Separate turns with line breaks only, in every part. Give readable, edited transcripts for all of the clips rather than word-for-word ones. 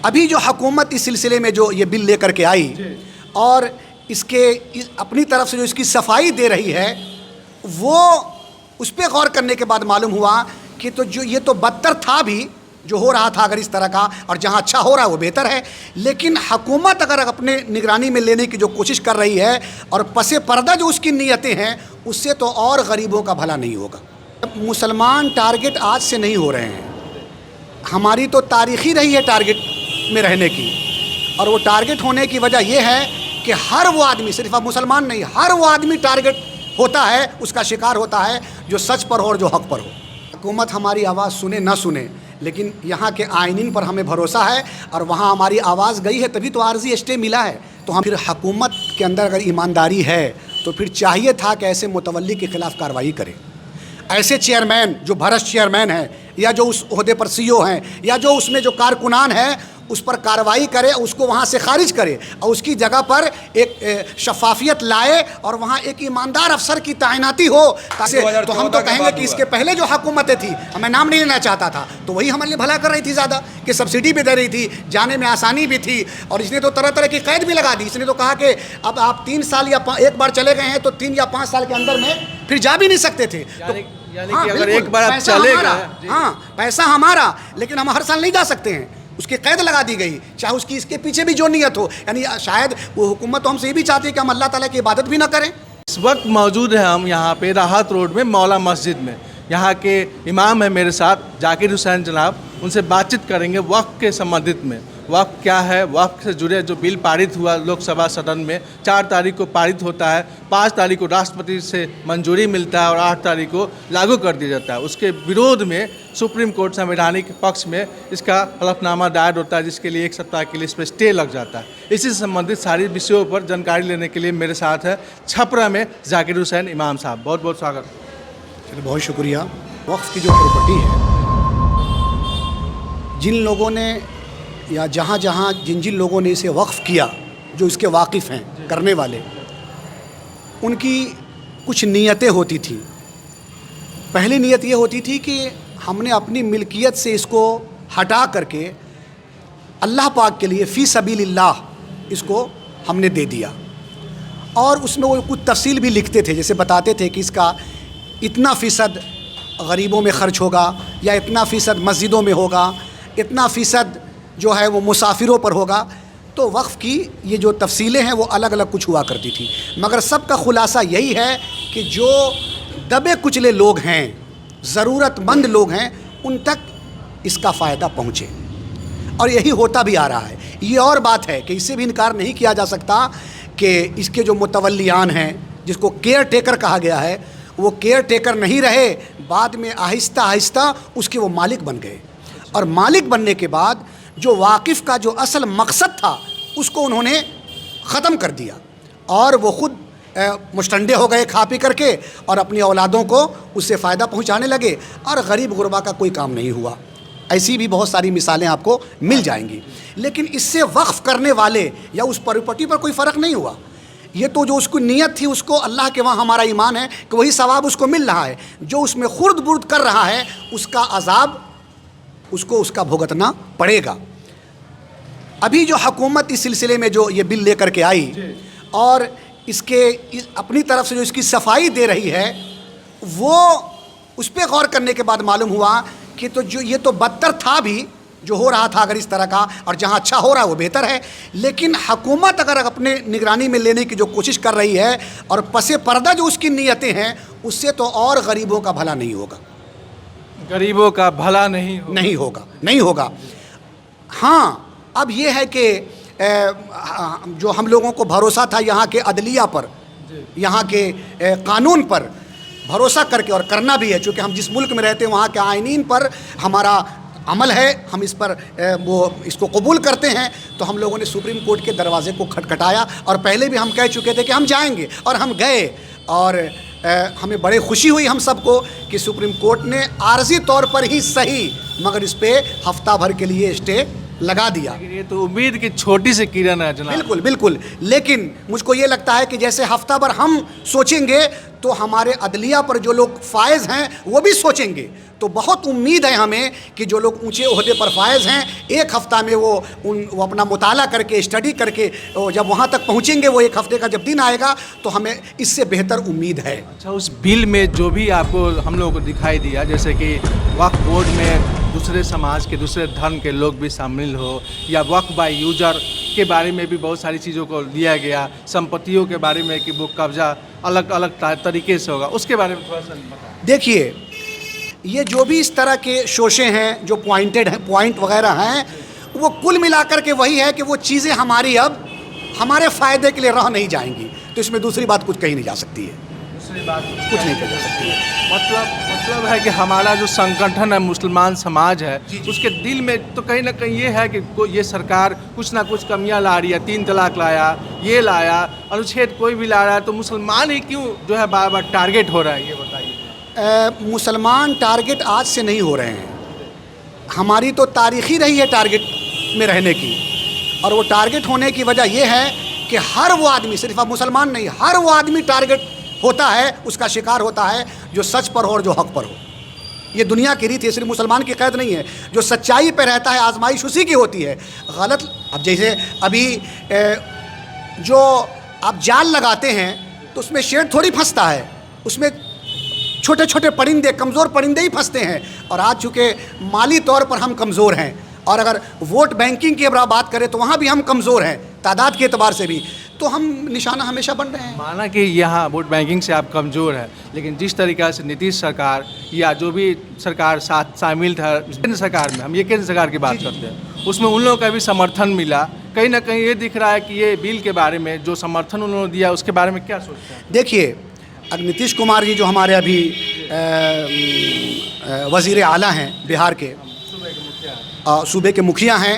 अभी जो हुकूमत इस सिलसिले में जो ये बिल लेकर के आई और अपनी तरफ से जो इसकी सफाई दे रही है, वो उस पर गौर करने के बाद मालूम हुआ कि तो जो ये तो बदतर था भी जो हो रहा था अगर इस तरह का, और जहाँ अच्छा हो रहा है वो बेहतर है। लेकिन हुकूमत अगर अपने निगरानी में लेने की जो कोशिश कर रही है और पसे पर्दा जो उसकी नीयतें हैं, उससे तो और गरीबों का भला नहीं होगा। मुसलमान टारगेट आज से नहीं हो रहे हैं, हमारी तो तारीख़ ही रही है टारगेट में रहने की। और वो टारगेट होने की वजह यह है कि हर वो आदमी, सिर्फ अब मुसलमान नहीं, हर वो आदमी टारगेट होता है, उसका शिकार होता है जो सच पर हो और जो हक़ पर हो। हुकूमत हमारी आवाज़ सुने ना सुने, लेकिन यहाँ के आइनीन पर हमें भरोसा है और वहाँ हमारी आवाज़ गई है, तभी तो आर्जी स्टे मिला है। तो हम फिर हुकूमत के अंदर अगर ईमानदारी है तो फिर चाहिए था कि ऐसे मुतवल्ली के ख़िलाफ़ कार्रवाई करें। ऐसे चेयरमैन जो भ्रष्ट चेयरमैन हैं या जो उस ओहदे पर सीईओ हैं या जो उसमें जो कारकुनान है, उस पर कार्रवाई करे, उसको वहाँ से खारिज करे और उसकी जगह पर एक शफाफियत लाए और वहाँ एक ईमानदार अफसर की तैनाती हो। तो हम तो कहेंगे कि इसके पहले जो हुकूमतें थी, मैं नाम नहीं लेना चाहता था, तो वही हमारे लिए भला कर रही थी ज़्यादा, कि सब्सिडी भी दे रही थी, जाने में आसानी भी थी। और इसने तो तरह तरह की कैद भी लगा दी। इसने तो कहा कि अब आप 3 साल या एक बार चले गए हैं तो 3 या 5 साल के अंदर में फिर जा भी नहीं सकते थे।
यानी कि अगर एक बार आप चले गए,
हाँ पैसा हमारा, लेकिन हम हर साल नहीं जा सकते हैं, उसकी कैद लगा दी गई, चाहे उसकी इसके पीछे भी जो नीयत हो। यानी शायद वो हुकूमत तो हमसे ये भी चाहती है कि हम अल्लाह ताला की इबादत भी ना करें।
इस वक्त मौजूद हैं हम यहाँ पे राहत रोड में मौला मस्जिद में। यहाँ के इमाम है मेरे साथ जाकिर हुसैन जनाब, उनसे बातचीत करेंगे वक्फ के संबंधित में। वक्फ क्या है, वक्फ से जुड़े जो बिल पारित हुआ लोकसभा सदन में, 4 तारीख को पारित होता है, 5 तारीख को राष्ट्रपति से मंजूरी मिलता है और 8 तारीख को लागू कर दिया जाता है। उसके विरोध में सुप्रीम कोर्ट संवैधानिक पक्ष में इसका हलफनामा दायर होता है, जिसके लिए 1 सप्ताह के लिए इस पर स्टे लग जाता है। इसी से संबंधित सारी विषयों पर जानकारी लेने के लिए मेरे साथ है छपरा में जाकिर हुसैन इमाम साहब। बहुत बहुत स्वागत।
चलिए, बहुत शुक्रिया। वक्फ की जो प्रॉपर्टी है, जिन लोगों ने या जहाँ जहाँ जिन जिन लोगों ने इसे वक्फ़ किया, जो इसके वाकिफ़ हैं करने वाले, उनकी कुछ नीयतें होती थी। पहली नीयत ये होती थी कि हमने अपनी मिल्कियत से इसको हटा करके अल्लाह पाक के लिए फ़ी सबीलिल्लाह इसको हमने दे दिया। और उसमें वो कुछ तफसील भी लिखते थे, जैसे बताते थे कि इसका इतना फ़ीसद गरीबों में ख़र्च होगा, या इतना फ़ीसद मस्जिदों में होगा, इतना फ़ीसद जो है वो मुसाफिरों पर होगा। तो वक्फ़ की ये जो तफसीलें हैं वो अलग अलग कुछ हुआ करती थी, मगर सब का ख़ुलासा यही है कि जो दबे कुचले लोग हैं, ज़रूरतमंद लोग हैं, उन तक इसका फ़ायदा पहुँचे। और यही होता भी आ रहा है। ये और बात है कि इससे भी इनकार नहीं किया जा सकता कि इसके जो मुतवल्लियान हैं, जिसको केयर टेकर कहा गया है, वो केयर टेकर नहीं रहे, बाद में आहिस्ता आहिस्ता उसके वो मालिक बन गए। और मालिक बनने के बाद जो वाकिफ़ का जो असल मकसद था उसको उन्होंने ख़त्म कर दिया और वो ख़ुद मुश्तंडे हो गए खा पी करके, और अपनी औलादों को उससे फ़ायदा पहुंचाने लगे, और गरीब गुरबा का कोई काम नहीं हुआ। ऐसी भी बहुत सारी मिसालें आपको मिल जाएंगी। लेकिन इससे वक्फ़ करने वाले या उस प्रॉपर्टी पर कोई फ़र्क नहीं हुआ। ये तो जो उसकी नीयत थी, उसको अल्लाह के वहाँ हमारा ईमान है कि वही सवाब उसको मिल रहा है। जो उसमें खुर्द बुर्द कर रहा है, उसका अजाब उसको उसका भुगतना पड़ेगा। अभी जो हुकूमत इस सिलसिले में जो ये बिल लेकर के आई और अपनी तरफ से जो इसकी सफाई दे रही है, वो उस पर गौर करने के बाद मालूम हुआ कि तो जो ये तो बदतर था भी जो हो रहा था अगर इस तरह का, और जहाँ अच्छा हो रहा है वो बेहतर है। लेकिन हुकूमत अगर अपने निगरानी में लेने की जो कोशिश कर रही है और पसे पर्दा जो उसकी नीयतें हैं, उससे तो और गरीबों का भला नहीं होगा।
गरीबों का भला नहीं होगा। हाँ, अब ये है कि जो हम लोगों को भरोसा था यहाँ के अदलिया पर, यहाँ के कानून पर भरोसा करके, और करना भी है, चूँकि हम जिस मुल्क में रहते हैं वहाँ के आइनीन पर हमारा अमल है, हम इस पर इसको कबूल करते हैं। तो हम लोगों ने सुप्रीम कोर्ट के दरवाज़े को खटखटाया, और पहले भी हम कह चुके थे कि हम जाएंगे, और हम गए। और हमें बड़ी खुशी हुई हम सबको कि सुप्रीम कोर्ट ने आर्जी तौर पर ही सही, मगर इस पे हफ्ता भर के लिए स्टे लगा दिया। ये तो उम्मीद की छोटी सी किरण है जनाब।
बिल्कुल बिल्कुल। लेकिन मुझको ये लगता है कि जैसे हफ्ता भर हम सोचेंगे तो हमारे अदलिया पर जो लोग फायज़ हैं वो भी सोचेंगे। तो बहुत उम्मीद है हमें कि जो लोग ऊंचे ओहदे पर फायज़ हैं, एक हफ़्ता में वो अपना मुताला करके, स्टडी करके जब वहाँ तक पहुँचेंगे, वो एक हफ़्ते का जब दिन आएगा, तो हमें इससे बेहतर उम्मीद है।
अच्छा, उस बिल में जो भी आपको हम लोगों को दिखाई दिया, जैसे कि वक्फ बोर्ड में दूसरे समाज के, दूसरे धर्म के लोग भी शामिल हो, या वक्फ बाय यूजर के बारे में भी बहुत सारी चीज़ों को लिया गया, संपत्तियों के बारे में कि वो कब्जा अलग अलग तरीके से होगा, उसके बारे में थोड़ा सा बताएं।
देखिए, ये जो भी इस तरह के शोशे हैं, जो पॉइंटेड हैं, पॉइंट वगैरह हैं, वो कुल मिलाकर के वही है कि वो चीज़ें हमारी अब हमारे फ़ायदे के लिए रह नहीं जाएंगी। तो इसमें दूसरी बात कुछ कही नहीं जा सकती है,
दूसरी बात
कुछ नहीं कही जा सकती है।
मतलब है कि हमारा जो संगठन है, मुसलमान समाज है, उसके दिल में तो कहीं ना कहीं ये है कि ये सरकार कुछ ना कुछ कमियां ला रही है। 3 तलाक लाया, ये लाया, अनुच्छेद कोई भी ला रहा है, तो मुसलमान ही क्यों जो है बार बार टारगेट हो रहा है, ये बताइए।
मुसलमान टारगेट आज से नहीं हो रहे हैं, हमारी तो तारीख़ी रही है टारगेट में रहने की। और वो टारगेट होने की वजह यह है कि हर वो आदमी, सिर्फ अब मुसलमान नहीं, हर वो आदमी टारगेट होता है, उसका शिकार होता है जो सच पर हो और जो हक़ पर हो। ये दुनिया की रीत है, सिर्फ मुसलमान की कैद नहीं है। जो सच्चाई पर रहता है, आजमाइश उसी की होती है। गलत, अब जैसे अभी जो आप जाल लगाते हैं तो उसमें शेर थोड़ी फंसता है, उसमें छोटे छोटे परिंदे, कमज़ोर परिंदे ही फंसते हैं। और आज चूँकि माली तौर पर हम कमज़ोर हैं, और अगर वोट बैंकिंग की बात करें तो वहाँ भी हम कमज़ोर हैं तादाद के एतबार से भी, तो हम निशाना हमेशा बन रहे हैं।
माना कि यहाँ वोट बैंकिंग से आप कमज़ोर है, लेकिन जिस तरीक़ा से नीतीश सरकार या जो भी सरकार साथ शामिल था केंद्र सरकार में, हम ये केंद्र सरकार की बात करते हैं, उसमें उन लोगों का भी समर्थन मिला। कहीं ना कहीं ये दिख रहा है कि ये बिल के बारे में जो समर्थन उन्होंने दिया, उसके बारे में क्या सोचते हैं?
देखिए, अब नीतीश कुमार जी जो हमारे अभी वज़ीर आला हैं बिहार के, सूबे के मुखिया हैं,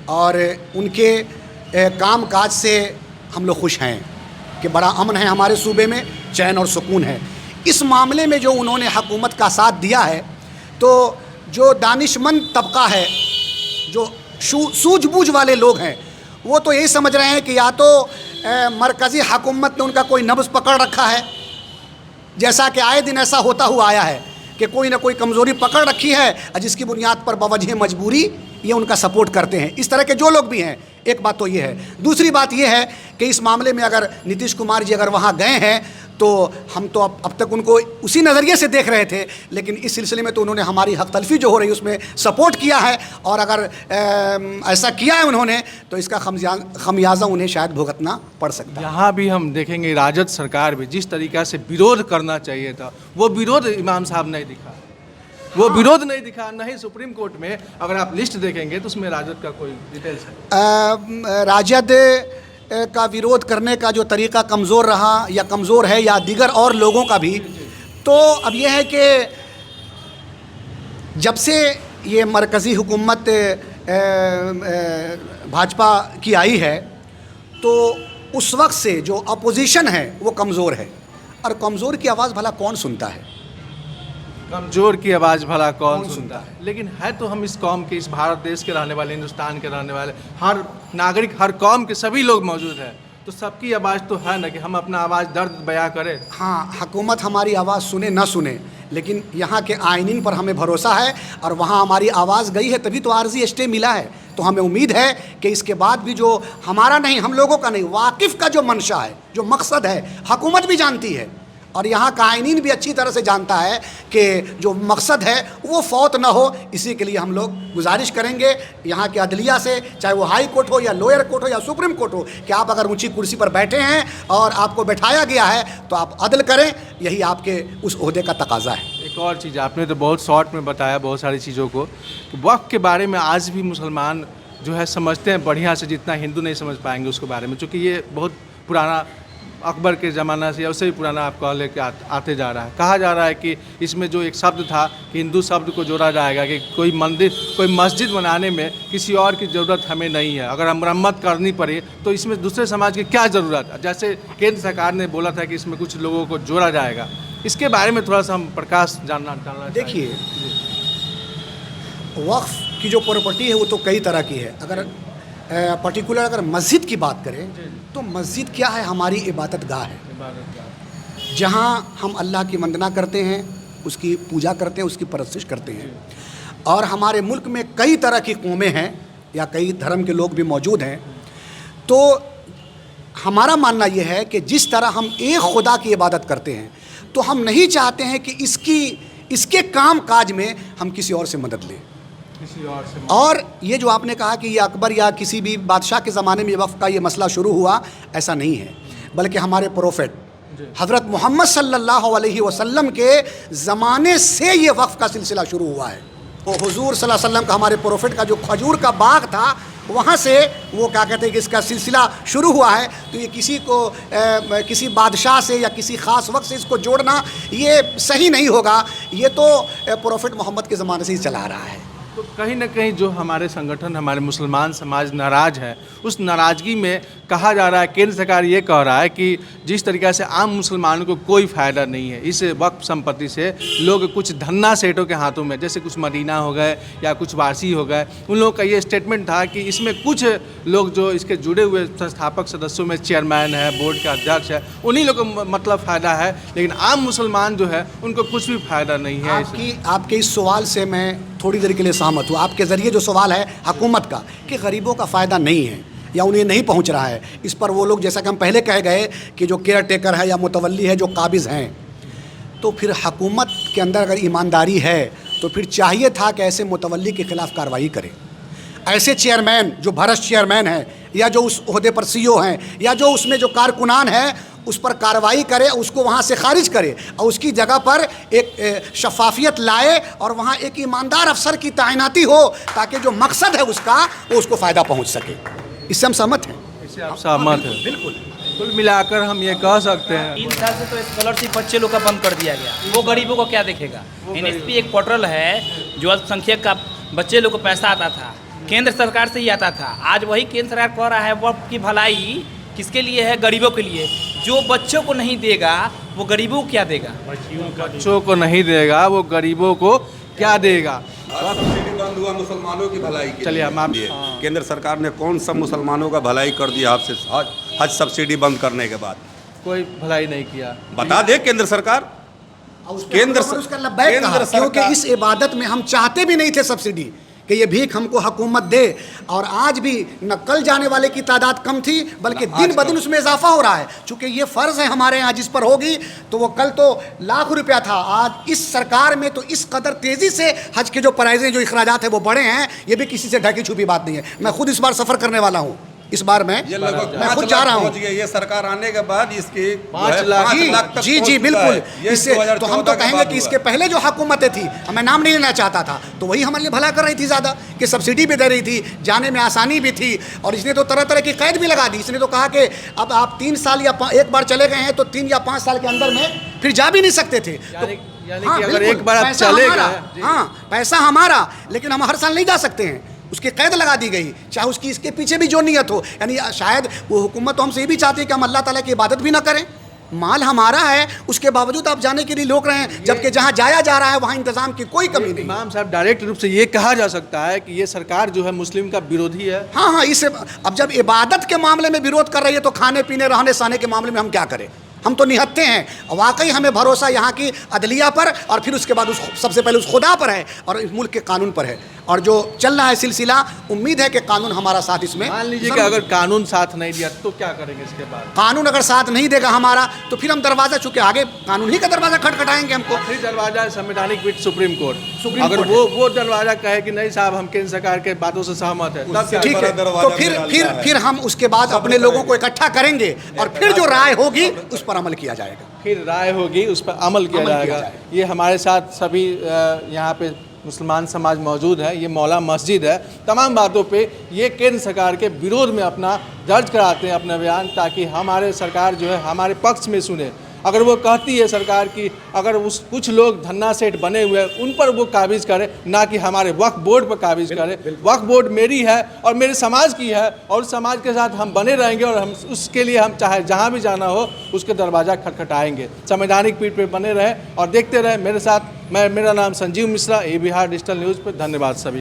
और उनके काम काज से हम लोग खुश हैं कि बड़ा अमन है हमारे सूबे में, चैन और सुकून है। इस मामले में जो उन्होंने हुकूमत का साथ दिया है, तो जो दानिशमंद तबका है, जो सूझबूझ वाले लोग हैं, वो तो यही समझ रहे हैं कि या तो मरकज़ी हुकूमत ने उनका कोई नब्ज़ पकड़ रखा है, जैसा कि आए दिन ऐसा होता हुआ आया है कि कोई ना कोई कमज़ोरी पकड़ रखी है, जिसकी बुनियाद पर बवजह मजबूरी ये उनका सपोर्ट करते हैं। इस तरह के जो लोग भी हैं, एक बात तो ये है। दूसरी बात ये है कि इस मामले में अगर नीतीश कुमार जी अगर वहाँ गए हैं, तो हम तो अब तक उनको उसी नज़रिए से देख रहे थे, लेकिन इस सिलसिले में तो उन्होंने हमारी हक़ तलफ़ी जो हो रही है उसमें सपोर्ट किया है। और अगर ऐसा किया है उन्होंने, तो इसका खमियाजा उन्हें शायद भुगतना पड़ सकता है।
यहाँ भी हम देखेंगे राजद सरकार भी जिस तरीक़ा से विरोध करना चाहिए था, वो विरोध इमाम साहब नहीं दिखा, वो विरोध नहीं दिखा। नहीं सुप्रीम कोर्ट में अगर आप लिस्ट देखेंगे तो उसमें राजद का कोई डिटेल्स है।
राजद का विरोध करने का जो तरीक़ा कमज़ोर रहा या कमज़ोर है, या दीगर और लोगों का भी, तो अब यह है कि जब से ये मरकज़ी हुकूमत भाजपा की आई है, तो उस वक्त से जो अपोजिशन है वो कमज़ोर है। और कमज़ोर की आवाज़ भला कौन सुनता है?
कमज़ोर की आवाज़ भला कौन सुनता है? लेकिन है तो हम इस कौम के, इस भारत देश के रहने वाले, हिंदुस्तान के रहने वाले, हर नागरिक, हर कौम के सभी लोग मौजूद हैं, तो सबकी आवाज़ तो है ना कि हम अपना आवाज़ दर्द बयां करें।
हाँ, हुकूमत हमारी आवाज़ सुने ना सुने, लेकिन यहाँ के आइनीन पर हमें भरोसा है, और वहाँ हमारी आवाज़ गई है तभी तो आर्जी स्टे मिला है। तो हमें उम्मीद है कि इसके बाद भी जो हमारा नहीं, हम लोगों का नहीं, वाकिफ़ का जो मंशा है, जो मकसद है, हुकूमत भी जानती है, और यहाँ का आइनीन भी अच्छी तरह से जानता है कि जो मकसद है वो फौत ना हो। इसी के लिए हम लोग गुजारिश करेंगे यहाँ के अदलिया से, चाहे वो हाई कोर्ट हो या लोअर कोर्ट हो या सुप्रीम कोर्ट हो, कि आप अगर ऊंची कुर्सी पर बैठे हैं और आपको बैठाया गया है तो आप अदल करें, यही आपके उस ओहदे का तकाजा है।
एक और चीज़, आपने तो बहुत शॉर्ट में बताया बहुत सारी चीज़ों को, वक्फ के बारे में आज भी मुसलमान जो है समझते हैं बढ़िया से, जितना हिंदू नहीं समझ पाएंगे उसके बारे में, चूँकि ये बहुत पुराना अकबर के ज़माना से या उससे भी पुराना आप कह लेके आते जा रहा है। कहा जा रहा है कि इसमें जो एक शब्द था कि हिंदू शब्द को जोड़ा जाएगा कि कोई मंदिर, कोई मस्जिद बनाने में किसी और की ज़रूरत हमें नहीं है, अगर मरम्मत करनी पड़े तो इसमें दूसरे समाज की क्या ज़रूरत है। जैसे केंद्र सरकार ने बोला था कि इसमें कुछ लोगों को जोड़ा जाएगा, इसके बारे में थोड़ा सा हम प्रकाश जानना
देखिए, वक्फ की जो प्रॉपर्टी है वो तो कई तरह की है। अगर पर्टिकुलर अगर मस्जिद की बात करें तो मस्जिद क्या है? हमारी इबादत गाह है, जहाँ हम अल्लाह की वंदना करते हैं, उसकी पूजा करते हैं, उसकी परस्तिश करते हैं। और हमारे मुल्क में कई तरह की कौमें हैं या कई धर्म के लोग भी मौजूद हैं। तो हमारा मानना यह है कि जिस तरह हम एक खुदा की इबादत करते हैं, तो हम नहीं चाहते हैं कि इसके काम काज में हम किसी और से मदद लें। और ये जो आपने कहा कि ये अकबर या किसी भी बादशाह के ज़माने में वक़्फ़ का ये मसला शुरू हुआ, ऐसा नहीं है, बल्कि हमारे प्रोफेट हज़रत मोहम्मद सल्लल्लाहु अलैहि वसल्लम के ज़माने से ये वक़्फ़ का सिलसिला शुरू हुआ है। वो हुज़ूर सल्लल्लाहु अलैहि वसल्लम का, हमारे प्रोफेट का जो खजूर का बाग था, वहाँ से वो क्या कहते हैं कि इसका सिलसिला शुरू हुआ है। तो ये किसी बादशाह से या किसी ख़ास वक्त से इसको जोड़ना ये सही नहीं होगा। ये तो प्रोफेट मोहम्मद के ज़माने से ही चला आ रहा है।
तो कहीं ना कहीं जो हमारे संगठन, हमारे मुसलमान समाज नाराज़ है, उस नाराज़गी में कहा जा रहा है, केंद्र सरकार ये कह रहा है कि जिस तरीक़े से आम मुसलमानों को कोई फ़ायदा नहीं है इस वक्फ संपत्ति से, लोग कुछ धन्ना सेठों के हाथों में, जैसे कुछ मदीना हो गए या कुछ वारसी हो गए, उन लोगों का ये स्टेटमेंट था कि इसमें कुछ लोग जो इसके जुड़े हुए संस्थापक सदस्यों में चेयरमैन है, बोर्ड का अध्यक्ष है, उन्हीं लोगों को मतलब फ़ायदा है, लेकिन आम मुसलमान जो है उनको कुछ भी फ़ायदा नहीं है।
आपके इस सवाल से मैं थोड़ी देर के लिए सहमत हूँ। आपके ज़रिए जो सवाल है हुकूमत का कि गरीबों का फ़ायदा नहीं है या उन्हें नहीं पहुँच रहा है, इस पर वो लोग, जैसा कि हम पहले कह गए कि जो केयर टेकर है या मुतवल्ली है, जो काबिज़ हैं, तो फिर हुकूमत के अंदर अगर ईमानदारी है तो फिर चाहिए था कि ऐसे मुतवल्ली के ख़िलाफ़ कार्रवाई करे। ऐसे चेयरमैन जो भ्रष्ट चेयरमैन है या जो उस ओहदे पर CEO हैं या जो उसमें जो कारकुनान है, उस पर कार्रवाई करे, उसको वहाँ से खारिज करे और उसकी जगह पर एक शफाफियत लाए और वहाँ एक ईमानदार अफसर की तैनाती हो, ताकि जो मकसद है उसका वो उसको फ़ायदा पहुँच सके। इससे हम सहमत हैं।
इससे आप सहमत हैं?
बिल्कुल।
कुल मिलाकर हम ये कह सकते हैं
3 साल से तो स्कॉलरशिप बच्चे लोग का बंद कर दिया गया, वो गरीबों को क्या देखेगा। NSP एक पोर्टल है जो अल्पसंख्यक का बच्चे लोग को पैसा आता था, केंद्र सरकार से ही आता था। आज वही केंद्र सरकार कह रहा है वक्फ की भलाई किसके लिए है? गरीबों के लिए। जो बच्चों को नहीं देगा वो गरीबों को क्या देगा?
बच्चों को नहीं देगा वो गरीबों को क्या देगा?
सब्सिडी बंद हुआ मुसलमानों की भलाई के
चलिए हम आप
केंद्र सरकार ने कौन सा मुसलमानों का भलाई कर दिया आपसे हज सब्सिडी बंद करने के बाद?
कोई भलाई नहीं किया।
बता दे केंद्र सरकार।
केंद्र उसका लब्बैक कहा, क्योंकि इस इबादत में हम चाहते भी नहीं थे सब्सिडी कि ये भीख हमको हुकूमत दे। और आज भी न कल जाने वाले की तादाद कम थी, बल्कि दिन ब दिन उसमें इजाफा हो रहा है। चूँकि ये फ़र्ज़ है हमारे यहाँ, जिस पर होगी तो वो कल तो लाख रुपया था, आज इस सरकार में तो इस कदर तेज़ी से हज के जो प्राइज़ें, जो अखराजात है वो बढ़े हैं, ये भी किसी से ढकी छुपी बात नहीं है। मैं खुद इस बार सफ़र करने वाला हूँ, इस बार मैं खुद जा रहा हूँ।
ये सरकार आने के बाद इसके
5 लाख तक
जी बिल्कुल। इससे तो हम तो कहेंगे कि इसके पहले जो हुकूमतें थी, मैं नाम नहीं लेना चाहता था, तो वही हमारे लिए भला कर रही थी ज़्यादा, कि सब्सिडी भी दे रही थी, जाने में आसानी भी थी। और इसने तो तरह तरह की कैद भी लगा दी। इसने तो कहा कि अब आप 3 साल या एक बार चले गए हैं तो 3 या 5 साल के अंदर में फिर जा भी नहीं सकते थे।
यानी कि अगर एक बार आप चले गए,
हाँ पैसा हमारा, लेकिन हम हर साल नहीं जा सकते हैं, उसकी कैद लगा दी गई, चाहे उसकी इसके पीछे भी जो नियत हो। यानी शायद वो हुकूमत तो हमसे ये भी चाहती है कि हम अल्लाह ताला की इबादत भी ना करें, माल हमारा है, उसके बावजूद आप जाने के लिए रोक रहे हैं, जबकि जहाँ जाया जा रहा है वहाँ इंतजाम की कोई कमी नहीं।
इमाम साहब, डायरेक्ट रूप से ये कहा जा सकता है कि ये सरकार जो है मुस्लिम का विरोधी है।
हाँ, इसे अब जब इबादत के मामले में विरोध कर रही है तो खाने पीने रहने सहने के मामले में हम क्या करें? हम तो निहत्ते हैं। वाकई हमें भरोसा यहाँ की अदलिया पर और फिर उसके बाद सबसे पहले उस खुदा पर है और इस मुल्क के कानून पर है। और जो चल रहा है सिलसिला, उम्मीद है कि कानून हमारा साथ इसमें।
मान लीजिए कि अगर कानून साथ नहीं दिया तो क्या करेंगे इसके बाद?
कानून अगर साथ नहीं देगा हमारा तो फिर हम दरवाज़ा, चूँकि आगे कानून ही का दरवाज़ा खटखटाएंगे हमको।
फिर दरवाजा संवैधानिक पीठ सुप्रीम कोर्ट, अगर वो दरवाजा कहे कि नहीं साहब हम केंद्र सरकार के बातों से सहमत है,
ठीक है, तो फिर हम उसके बाद अपने लोगों को इकट्ठा करेंगे और फिर जो राय होगी उस पर अमल किया जाएगा।
फिर राय होगी उस पर अमल किया जाएगा। ये हमारे साथ सभी यहाँ पे मुसलमान समाज मौजूद है, ये मौला मस्जिद है, तमाम बातों पे ये केंद्र सरकार के विरोध में अपना दर्ज कराते हैं अपना बयान, ताकि हमारे सरकार जो है हमारे पक्ष में सुने। अगर वो कहती है सरकार की, अगर उस कुछ लोग धन्ना सेठ बने हुए हैं उन पर वो काबिज करे, ना कि हमारे वक्फ बोर्ड पर काबिज करे। वक्फ बोर्ड मेरी है और मेरे समाज की है और समाज के साथ हम बने रहेंगे और हम उसके लिए हम चाहे जहाँ भी जाना हो उसके दरवाज़ा खटखटाएंगे। संवैधानिक पीठ पे बने रहें और देखते रहें मेरे साथ। मेरा नाम संजीव मिश्रा, ए बिहार डिजिटल न्यूज़ पर। धन्यवाद सभी।